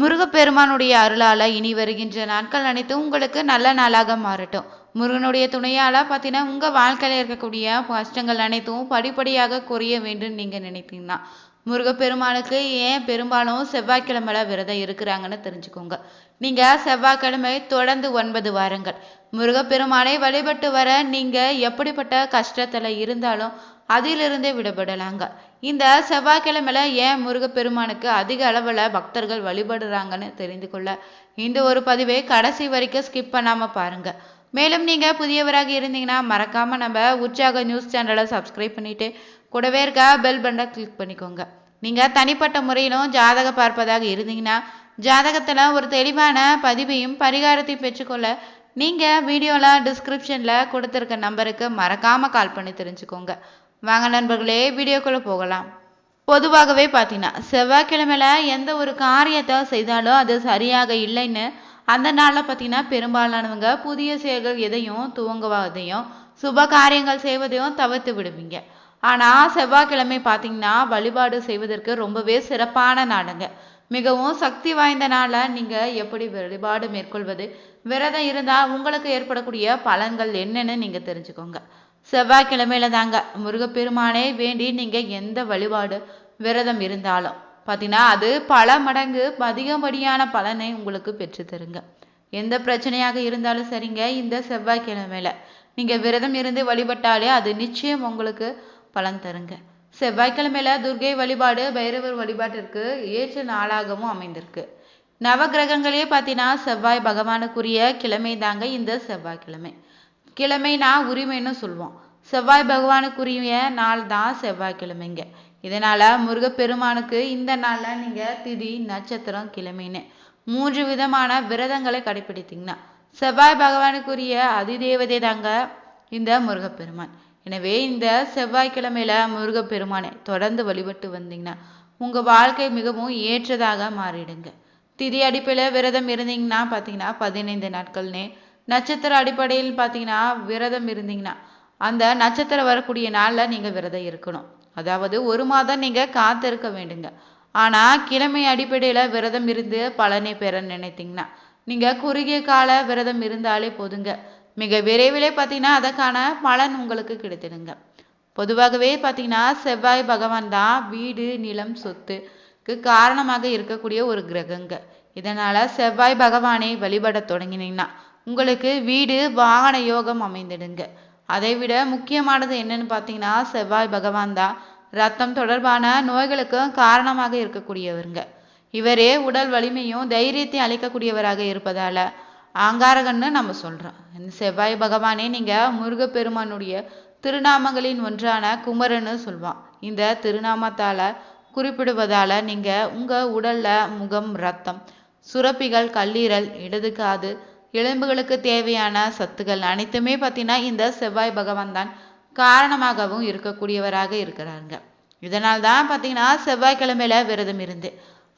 முருகப்பெருமானுடைய அருளால இனி வருகின்ற நாட்கள் அனைத்தும் உங்களுக்கு நல்ல நாளாக மாறட்டும். முருகனுடைய துணையால பார்த்தீங்கன்னா உங்க வாழ்க்கையில இருக்கக்கூடிய கஷ்டங்கள் அனைத்தும் படிப்படியாக குறைய வேண்டும் நீங்க நினைத்தீங்கன்னா முருகப்பெருமானுக்கு ஏன் பெரும்பாலும் செவ்வாய்க்கிழமையில விரதம் இருக்கிறாங்கன்னு தெரிஞ்சுக்கோங்க. நீங்க செவ்வாய்க்கிழமை தொடர்ந்து 9 வாரங்கள் முருகப்பெருமானை வழிபட்டு வர நீங்க எப்படிப்பட்ட கஷ்டத்துல இருந்தாலும் அதிலிருந்தே விடுபடலாங்க. இந்த செவ்வாய்க்கிழமையில ஏன் முருகப்பெருமானுக்கு அதிக அளவில் பக்தர்கள் வழிபடுறாங்கன்னு தெரிந்து கொள்ள இந்த ஒரு பதிவை கடைசி வரைக்கும் ஸ்கிப் பண்ணாம பாருங்க. மேலும் நீங்க புதியவராக இருந்தீங்கன்னா மறக்காம நம்ம உற்சாக நியூஸ் சேனலை சப்ஸ்கிரைப் பண்ணிட்டு கூடவே இருக்க பெல் பட்டனை கிளிக் பண்ணிக்கோங்க. நீங்க தனிப்பட்ட முறையிலும் ஜாதகம் பார்ப்பதாக இருந்தீங்கன்னா ஜாதகத்துல ஒரு தெளிவான பதிவையும் பரிகாரத்தையும் பெற்றுக்கொள்ள நீங்க வீடியோல டிஸ்கிரிப்ஷன்ல கொடுத்திருக்க நம்பருக்கு மறக்காம கால் பண்ணி தெரிஞ்சுக்கோங்க. வாங்க நண்பர்களே, வீடியோக்குள்ள போகலாம். பொதுவாகவே பார்த்தீங்கன்னா செவ்வாய்க்கிழமையில எந்த ஒரு காரியத்தை செய்தாலும் அது சரியாக இல்லைன்னு அந்த நாளில் பார்த்தீங்கன்னா பெரும்பாலானவங்க புதிய செயல்கள் எதையும் துவங்குவதையும் சுப காரியங்கள் செய்வதையும் தவிர்த்து விடுவீங்க. ஆனால் செவ்வாய்க்கிழமை பார்த்தீங்கன்னா வழிபாடு செய்வதற்கு ரொம்பவே சிறப்பான நாளுங்க. மிகவும் சக்தி வாய்ந்த நாளில் நீங்கள் எப்படி வழிபாடு மேற்கொள்வது, விரதம் இருந்தால் உங்களுக்கு ஏற்படக்கூடிய பலன்கள் என்னன்னு நீங்கள் தெரிஞ்சுக்கோங்க. செவ்வாய்க்கிழமையில தாங்க முருகப்பெருமானே வேண்டி நீங்க எந்த வழிபாடு விரதம் இருந்தாலும் பார்த்தீங்கன்னா அது பல மடங்கு அதிகப்படியான பலனை உங்களுக்கு பெற்று தருங்க. எந்த பிரச்சனையாக இருந்தாலும் சரிங்க, இந்த செவ்வாய்க்கிழமையில நீங்க விரதம் இருந்து வழிபட்டாலே அது நிச்சயம் உங்களுக்கு பலன் தருங்க. செவ்வாய்க்கிழமையில துர்கை வழிபாடு பைரவர் வழிபாட்டிற்கு ஏற்ற நாளாகவும் அமைந்திருக்கு. நவகிரகங்களே பார்த்தீங்கன்னா செவ்வாய் பகவானுக்குரிய கிழமை தாங்க இந்த செவ்வாய்க்கிழமை. கிழமைனா உரிமைன்னு சொல்லுவோம். செவ்வாய் பகவானுக்குரிய நாள் தான் செவ்வாய்க்கிழமைங்க. இதனால முருகப்பெருமானுக்கு இந்த நாள்ல நீங்க திதி நட்சத்திரம் கிழமைன்னு 3 விதமான விரதங்களை கடைபிடித்தீங்கன்னா செவ்வாய் பகவானுக்குரிய அதிதேவதை தாங்க இந்த முருகப்பெருமான். எனவே இந்த செவ்வாய்க்கிழமையில முருகப்பெருமானை தொடர்ந்து வழிபட்டு வந்தீங்கன்னா உங்க வாழ்க்கை மிகவும் ஏற்றதாக மாறிடுங்க. திதி அடிப்படையில் விரதம் இருந்தீங்கன்னா பார்த்தீங்கன்னா 15 நாட்கள்னே, நட்சத்திர அடிப்படையில் பார்த்தீங்கன்னா விரதம் இருந்தீங்கன்னா அந்த நட்சத்திரம் வரக்கூடிய நாளில் நீங்கள் விரதம் இருக்கணும். அதாவது 1 மாதம் நீங்கள் காத்திருக்க வேண்டுங்க. ஆனால் கிழமை அடிப்படையில் விரதம் இருந்து பலனை பெற நினைத்தீங்கன்னா நீங்கள் குறுகிய கால விரதம் இருந்தாலே போதுங்க. மிக விரைவிலே பார்த்தீங்கன்னா அதற்கான பலன் உங்களுக்கு கிடைத்திடுங்க. பொதுவாகவே பார்த்தீங்கன்னா செவ்வாய் பகவான் தான் வீடு நிலம் சொத்துக்கு காரணமாக இருக்கக்கூடிய ஒரு கிரகங்க. இதனால செவ்வாய் பகவானை வழிபட தொடங்கினீங்கன்னா உங்களுக்கு வீடு வாகன யோகம் அமைந்திடுங்க. அதை விட முக்கியமானது என்னன்னு பார்த்தீங்கன்னா செவ்வாய் பகவான் தான் ரத்தம் தொடர்பான நோய்களுக்கும் காரணமாக இருக்கக்கூடியவருங்க. இவரே உடல் வலிமையும் தைரியத்தையும் அளிக்கக்கூடியவராக இருப்பதால அங்காரகன்னு நம்ம சொல்றோம். இந்த செவ்வாய் பகவானே நீங்க முருகப்பெருமானுடைய திருநாமங்களின் ஒன்றான குமரன்னு சொல்லுவான். இந்த திருநாமத்தால குறிப்பிடுவதால நீங்க உங்க உடல்ல முகம், ரத்தம், சுரப்பிகள், கல்லீரல், இடது காது, எலும்புகளுக்கு தேவையான சத்துக்கள் அனைத்துமே பார்த்தீங்கன்னா இந்த செவ்வாய் பகவான் தான் காரணமாகவும் இருக்கக்கூடியவராக இருக்கிறாங்க. இதனால் தான் பார்த்தீங்கன்னா செவ்வாய்க்கிழமையில விரதம் இருந்து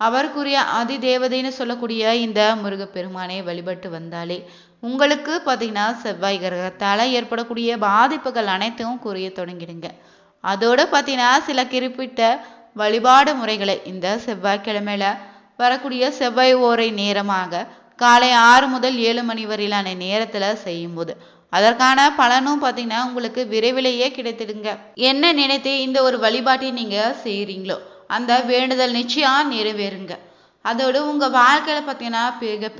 அவருக்குரிய அதி தேவதைன்னு சொல்லக்கூடிய இந்த முருகப்பெருமானை வழிபட்டு வந்தாலே உங்களுக்கு பார்த்தீங்கன்னா செவ்வாய் கிரகத்தால் ஏற்படக்கூடிய பாதிப்புகள் அனைத்தும் குறைய தொடங்கிடுங்க. அதோடு பார்த்தீங்கன்னா சில குறிப்பிட்ட வழிபாடு முறைகளை இந்த செவ்வாய்க்கிழமையில வரக்கூடிய செவ்வாய் ஓரை நேரமாக காலை 6 முதல் 7 மணி வரையிலான நேரத்தில் செய்யும்போது அதற்கான பலனும் பார்த்தீங்கன்னா உங்களுக்கு விரைவிலேயே கிடைத்திடுங்க. என்ன நினைத்து இந்த ஒரு வழிபாட்டை நீங்கள் செய்கிறீங்களோ அந்த வேண்டுதல் நிச்சயம் நிறைவேறுங்க. அதோடு உங்கள் வாழ்க்கையில் பார்த்தீங்கன்னா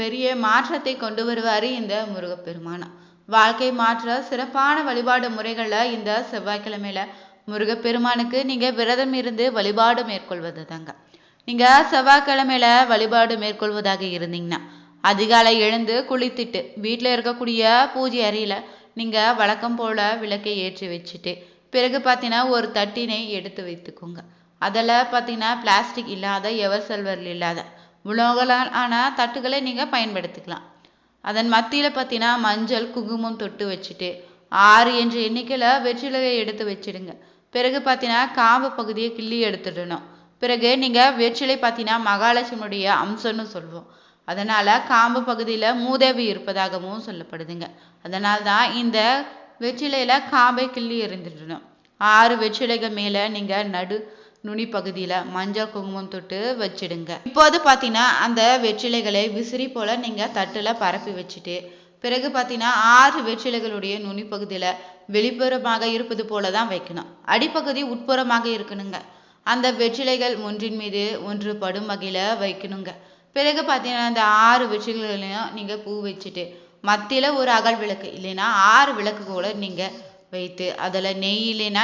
பெரிய மாற்றத்தை கொண்டு வருவார் இந்த முருகப்பெருமானம். வாழ்க்கை மாற்ற சிறப்பான வழிபாடு முறைகளில் இந்த செவ்வாய்க்கிழமையில முருகப்பெருமானுக்கு நீங்கள் விரதம் இருந்து வழிபாடு மேற்கொள்வது தாங்க. நீங்கள் செவ்வாய்க்கிழமையில வழிபாடு மேற்கொள்வதாக இருந்தீங்கன்னா அதிகாலை எழுந்து குளித்துட்டு வீட்டில் இருக்கக்கூடிய பூஜை அறையில் நீங்கள் வழக்கம் போல் விளக்கை ஏற்றி வச்சுட்டு பிறகு பார்த்தீங்கன்னா ஒரு தட்டினை எடுத்து வைத்துக்கோங்க. அதில் பார்த்தீங்கன்னா பிளாஸ்டிக் இல்லாத எவர் சில்வர் இல்லாத உலோகலால் ஆன தட்டுகளை நீங்கள் பயன்படுத்திக்கலாம். அதன் மத்தியில் பார்த்தீங்கன்னா மஞ்சள் குங்குமம் தொட்டு வச்சுட்டு 6 என்ற எண்ணிக்கையில் வெற்றிலையை எடுத்து வச்சிடுங்க. பிறகு பார்த்தீங்கன்னா காம்பு பகுதியை கிள்ளி எடுத்துடணும். பிறகு நீங்கள் வெற்றிலை பார்த்தீங்கன்னா மகாலட்சுமியுடைய அம்சம்னு சொல்லுவோம். அதனால காம்பு பகுதியில் மூதேவி இருப்பதாகவும் சொல்லப்படுதுங்க. அதனால தான் இந்த வெற்றிலையில காம்பை கிள்ளி எறிந்துடணும். 6 வெற்றிலைகள் மேலே நீங்கள் நுனி பகுதியில் மஞ்சள் குங்குமம் தொட்டு வச்சிடுங்க. இப்போது பார்த்தீங்கன்னா அந்த வெற்றிலைகளை விசிறி போல் நீங்கள் தட்டில் பரப்பி வச்சுட்டு பிறகு பார்த்தீங்கன்னா 6 வெற்றிலைகளுடைய நுனி பகுதியில் வெளிப்புறமாக இருப்பது போல தான் வைக்கணும். அடிப்பகுதி உட்புறமாக இருக்கணுங்க. அந்த வெற்றிலைகள் ஒன்றின் மீது ஒன்று படும் வகையில் வைக்கணுங்க. பிறகு பார்த்தீங்கன்னா அந்த 6 வெற்றிலைகளையும் நீங்கள் பூ வச்சுட்டு மத்தியில் ஒரு அகல் விளக்கு இல்லைன்னா 6 விளக்கு கூட நீங்கள் வைத்து அதில் நெய் இல்லைன்னா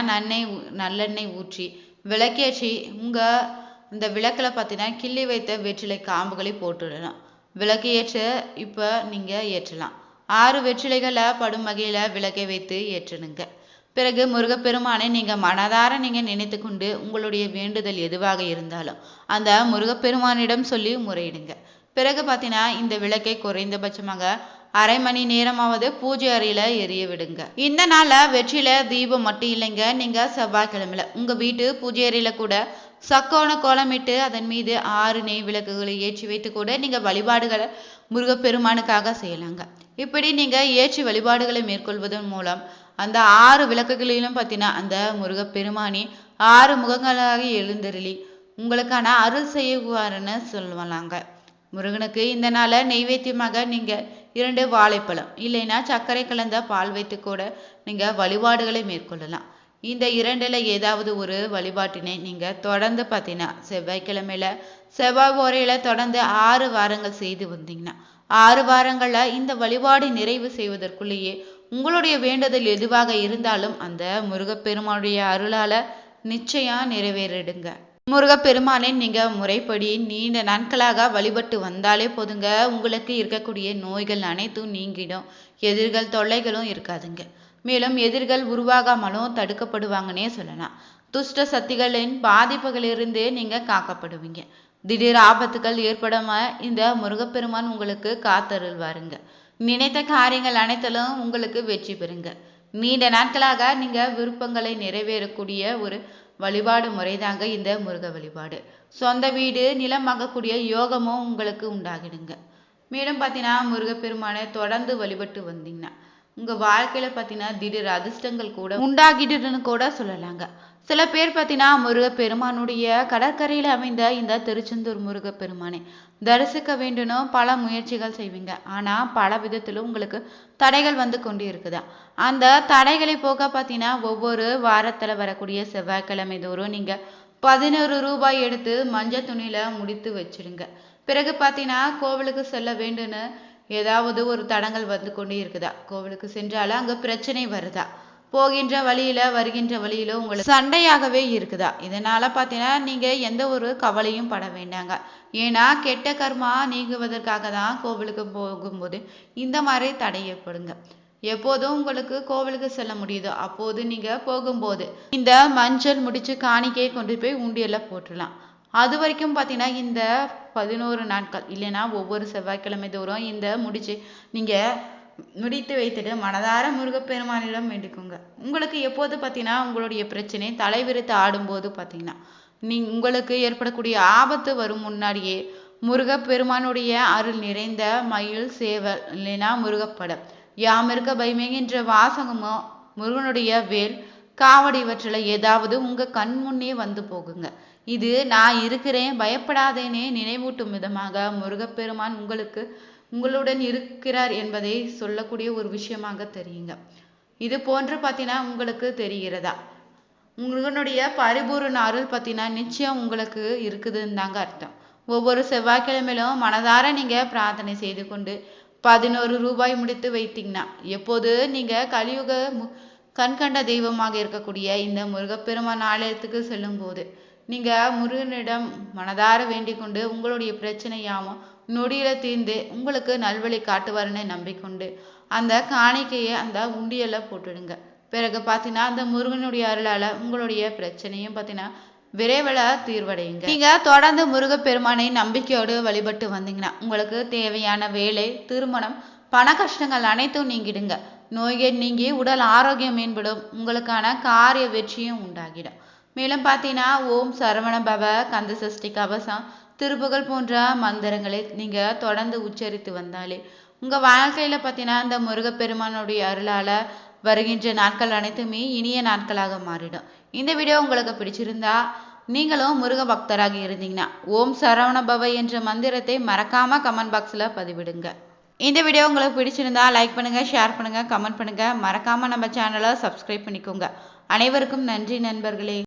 நல்லெண்ணெய் ஊற்றி விளக்கேற்றி உங்கள் இந்த விளக்கில் பார்த்தீங்கன்னா கிள்ளி வைத்த வெற்றிலை காம்புகளை போட்டுடலாம். விளக்கு ஏற்ற இப்போ நீங்கள் ஏற்றலாம். 6 வெற்றிலைகளை படும் வகையில் விளக்கை வைத்து ஏற்றணுங்க. பிறகு முருகப்பெருமானை நீங்கள் மனதார நீங்கள் நினைத்து கொண்டு உங்களுடைய வேண்டுதல் எதுவாக இருந்தாலும் அந்த முருகப்பெருமானிடம் சொல்லி முறையிடுங்க. பிறகு பார்த்தீங்கன்னா இந்த விளக்கை குறைந்தபட்சமாக அரை மணி நேரமாவது பூஜை அறையில் எரிய விடுங்க. இந்த நாளில் வெற்றிலை தீபம் மட்டும் இல்லைங்க, நீங்கள் செவ்வாய்க்கிழமையில உங்கள் வீட்டு பூஜை அறையில் கூட சக்கோண கோலமிட்டு அதன் மீது 6 நெய் விளக்குகளை ஏற்றி வைத்து கூட நீங்கள் வழிபாடுகளை முருகப்பெருமானுக்காக செய்யலாங்க. இப்படி நீங்கள் ஏற்றி வழிபாடுகளை மேற்கொள்வதன் மூலம் அந்த 6 விளக்குகளிலும் பார்த்தீங்கன்னா அந்த முருகப்பெருமானி 6 முகங்களாக எழுந்தருளி உங்களுக்கான அருள் செய்வாருன்னு சொல்லுவாங்க. முருகனுக்கு இந்த நாளை நெய்வேத்தியமாக நீங்கள் 2 வாழைப்பழம் இல்லைன்னா சர்க்கரை கலந்த பால் வைத்து கூட நீங்கள் வழிபாடுகளை மேற்கொள்ளலாம். இந்த 2ல் ஏதாவது ஒரு வழிபாட்டினை நீங்கள் தொடர்ந்து பார்த்தீங்கன்னா செவ்வாய்க்கிழமையில செவ்வாய் ஓரையில் தொடர்ந்து 6 வாரங்கள் செய்து வந்தீங்கன்னா 6 வாரங்களில் இந்த வழிபாடு நிறைவு செய்வதற்குள்ளேயே உங்களுடைய வேண்டுதல் எதுவாக இருந்தாலும் அந்த முருகப்பெருமானுடைய அருளால் நிச்சயம் நிறைவேறிடுங்க. முருகப்பெருமானை நீங்கள் முறைப்படி நீண்ட நாட்களாக வழிபட்டு வந்தாலே போதுங்க, உங்களுக்கு இருக்கக்கூடிய நோய்கள் அனைத்தும் நீங்கிடும், எதிர்கள் தொல்லைகளும் இருக்காதுங்க. மேலும் எதிர்கள் உருவாகாமலும் தடுக்கப்படுவாங்கன்னே சொல்லலாம். துஷ்ட சக்திகளின் பாதிப்புகளிலிருந்து நீங்கள் காக்கப்படுவீங்க. திடீர் ஆபத்துகள் ஏற்படாம இந்த முருகப்பெருமான் உங்களுக்கு காத்தருள்வாருங்க. நினைத்த காரியங்கள் அனைத்திலும் உங்களுக்கு வெற்றி பெறுங்க. நீண்ட நாட்களாக நீங்கள் விருப்பங்களை நிறைவேறக்கூடிய ஒரு வழிபாடு முறைதாங்க இந்த முருக வழிபாடு. சொந்த வீடு நிலம் வாங்கக்கூடிய யோகமும் உங்களுக்கு உண்டாகிடுங்க. மேலும் பார்த்தீங்கன்னா முருகப்பெருமானை தொடர்ந்து வழிபட்டு வந்தீங்கன்னா உங்கள் வாழ்க்கையில் பார்த்தீங்கன்னா திடீர் அதிர்ஷ்டங்கள் கூட உண்டாகிடுன்னு கூட சொல்லலாங்க. சில பேர் பார்த்தீங்கன்னா முருகப்பெருமானுடைய கடற்கரையில் அமைந்த இந்த திருச்செந்தூர் முருகப்பெருமானை தரிசிக்க வேண்டும்னு பல முயற்சிகள் செய்வீங்க. ஆனால் பல விதத்திலும் உங்களுக்கு தடைகள் வந்து கொண்டு இருக்குதா. அந்த தடைகளை போக பார்த்தீங்கன்னா ஒவ்வொரு வாரத்தில் வரக்கூடிய செவ்வாய்க்கிழமை தோறும் நீங்கள் 11 ரூபாய் எடுத்து மஞ்சள் துணியில் முடித்து வச்சிடுங்க. பிறகு பார்த்தீங்கன்னா கோவிலுக்கு செல்ல வேண்டும்னு ஏதாவது ஒரு தடங்கள் வந்து கொண்டே இருக்குதா, கோவிலுக்கு சென்றாலும் அங்கே பிரச்சனை வருதா, போகின்ற வழியில வருகின்ற வழியில உங்களுக்கு சண்டையாகவே இருக்குதா, இதனால பார்த்தீங்கன்னா நீங்க எந்த ஒரு கவலையும் பட வேண்டாங்க. ஏன்னா கெட்ட கர்மா நீங்குவதற்காக தான் கோவிலுக்கு போகும்போது இந்த மாதிரி தடை ஏற்படுங்க. எப்போதும் உங்களுக்கு கோவிலுக்கு செல்ல முடியுதோ அப்போது நீங்க போகும்போது இந்த மஞ்சள் முடிச்சு காணிக்கையை கொண்டு போய் உண்டியல்ல போட்டுடலாம். அது வரைக்கும் பார்த்தீங்கன்னா இந்த 11 நாட்கள் இல்லைன்னா ஒவ்வொரு செவ்வாய்க்கிழமை தோறும் இந்த முடிச்சு நீங்க முடித்து வைத்துட்டு மனதார முருகப்பெருமானிடம் வேண்டிக்கோங்க. உங்களுக்கு எப்போது பார்த்தீங்கன்னா உங்களுடைய பிரச்சனை தலைவிரித்து ஆடும்போது பார்த்தீங்கன்னா உங்களுக்கு ஏற்படக்கூடிய ஆபத்து வரும் முன்னாடியே முருகப்பெருமானுடைய அருள் நிறைந்த மயில் சேவல் இல்லைன்னா முருகப்படம் யாம் இருக்க பயமேகின்ற வாசகமோ முருகனுடைய வேல் காவடி இவற்றில் ஏதாவது உங்க கண் முன்னே வந்து போகுங்க. இது நான் இருக்கிறேன் பயப்படாதேனே நினைவூட்டும் விதமாக முருகப்பெருமான் உங்களுடன் இருக்கிறார் என்பதை சொல்லக்கூடிய ஒரு விஷயமாக தெரியுங்க. இது போன்று பார்த்தீங்கன்னா உங்களுக்கு தெரிகிறதா முருகனுடைய பரிபூர்ண அருள் பார்த்தீங்கன்னா நிச்சயம் உங்களுக்கு இருக்குதுன்னு தாங்க அர்த்தம். ஒவ்வொரு செவ்வாய்க்கிழமையிலும் மனதார நீங்க பிரார்த்தனை செய்து கொண்டு 11 ரூபாய் முடித்து வைத்தீங்கன்னா எப்போது நீங்க கலியுக கண்கண்ட தெய்வமாக இருக்கக்கூடிய இந்த முருகப்பெருமான் ஆலயத்துக்கு செல்லும் போது நீங்க முருகனிடம் மனதார வேண்டிக் கொண்டு உங்களுடைய பிரச்சனையாவும் நொடியில தீர்ந்து உங்களுக்கு நல்வழி காட்டுவாருன்னு நம்பிக்கொண்டு அந்த காணிக்கையை அந்த உண்டியல்ல போட்டுடுங்க. பிறகு பார்த்தீங்கன்னா அந்த முருகனுடைய அருளால உங்களுடைய பிரச்சனையும் பார்த்தீங்கன்னா விரைவில் தீர்வடையுங்க. நீங்க தொடர்ந்து முருகப்பெருமானை நம்பிக்கையோடு வழிபட்டு வந்தீங்கன்னா உங்களுக்கு தேவையான வேலை திருமணம் பண கஷ்டங்கள் அனைத்தும் நீங்கிடுங்க. நோய்கள் நீங்கி உடல் ஆரோக்கியம் மேம்படும், உங்களுக்கான காரிய வெற்றியும் உண்டாகிடும். மேலும் பார்த்தீங்கன்னா ஓம் சரவண பவ கந்த சஷ்டி கவசம் திருப்புகழ் போன்ற மந்திரங்களை நீங்க தொடர்ந்து உச்சரித்து வந்தாலே உங்க வாழ்க்கையில பார்த்தீங்கன்னா இந்த முருகப்பெருமானுடைய அருளால வருகின்ற நாட்கள் அனைத்துமே இனிய நாட்களாக மாறிடும். இந்த வீடியோ உங்களுக்கு பிடிச்சிருந்தா நீங்களும் முருக பக்தராக இருந்தீங்கன்னா ஓம் சரவண பவ என்ற மந்திரத்தை மறக்காம கமெண்ட் பாக்ஸில் பதிவிடுங்க. இந்த வீடியோ உங்களுக்கு பிடிச்சிருந்தா லைக் பண்ணுங்க, ஷேர் பண்ணுங்க, கமெண்ட் பண்ணுங்க. மறக்காம நம்ம சேனலை சப்ஸ்கிரைப் பண்ணிக்கோங்க. அனைவருக்கும் நன்றி நண்பர்களே.